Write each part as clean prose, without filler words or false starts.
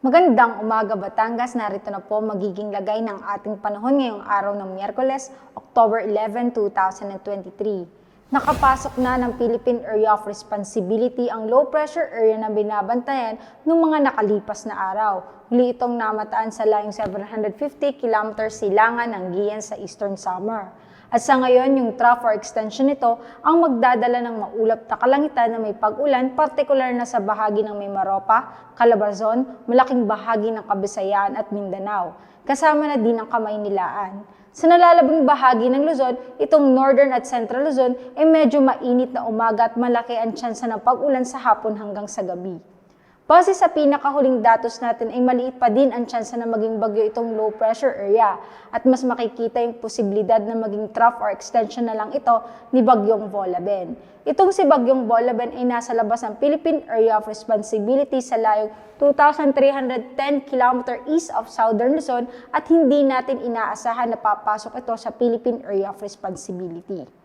Magandang umaga Batangas, narito na po magiging lagay ng ating panahon ngayong araw ng Miyerkules, October 11, 2023. Nakapasok na ng Philippine Area of Responsibility ang low pressure area na binabantayan ng mga nakalipas na araw. Muli itong namataan sa layong 750 km silangan ng Guian sa Eastern Samar. At sa ngayon, yung trough or extension nito ang magdadala ng maulap na kalangitan na may pag-ulan, partikular na sa bahagi ng Mimaropa, Calabarzon, malaking bahagi ng Kabisayaan at Mindanao. Kasama na din ang Kamaynilaan. Sa nalalabing bahagi ng Luzon, itong Northern at Central Luzon ay medyo mainit na umaga at malaki ang tsansa ng pag-ulan sa hapon hanggang sa gabi. Base sa pinakahuling datos natin ay maliit pa din ang tsansa na maging bagyo itong low pressure area at mas makikita yung posibilidad na maging trough or extension na lang ito ni Bagyong Volaben. Itong si Bagyong Volaben ay nasa labas ng Philippine Area of Responsibility sa layong 2,310 km east of Southern Luzon at hindi natin inaasahan na papasok ito sa Philippine Area of Responsibility.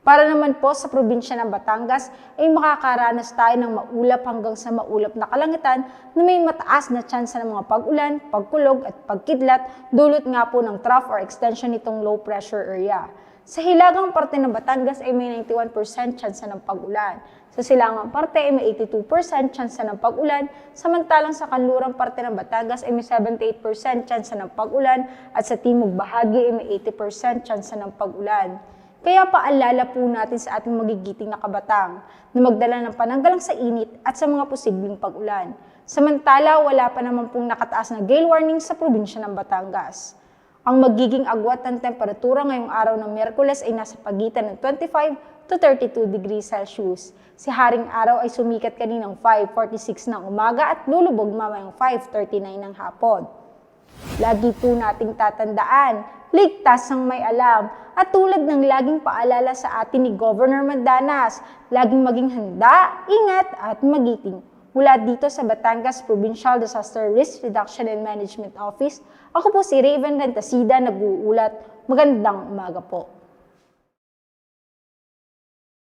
Para naman po sa probinsya ng Batangas ay makakaranas tayo ng maulap hanggang sa maulap na kalangitan na may mataas na tsansa ng mga pag-ulan, pagkulog at pagkidlat dulot nga po ng trough or extension nitong low pressure area. Sa hilagang parte ng Batangas ay may 91% tsansa ng pag-ulan. Sa silangang parte ay may 82% tsansa ng pag-ulan, samantalang sa kanlurang parte ng Batangas ay may 78% tsansa ng pag-ulan at sa timog bahagi ay may 80% tsansa ng pag-ulan. Kaya paalala po natin sa ating magigiting na kabatang na magdala ng pananggalang sa init at sa mga posibleng pag-ulan. Samantala, wala pa naman pong nakataas na gale warning sa probinsya ng Batangas. Ang magiging agwat ng temperatura ngayong araw ng Miyerkules ay nasa pagitan ng 25 to 32 degrees Celsius. Si Haring Araw ay sumikat kaninang 5:46 ng umaga at lulubog mamayang 5:39 ng hapon. Lagi po nating tatandaan, ligtas ang may alam. At tulad ng laging paalala sa atin ni Governor Mandanas, laging maging handa, ingat at magiting. Mula dito sa Batangas Provincial Disaster Risk Reduction and Management Office, ako po si Raven Rentasida, nag-uulat. Magandang umaga po.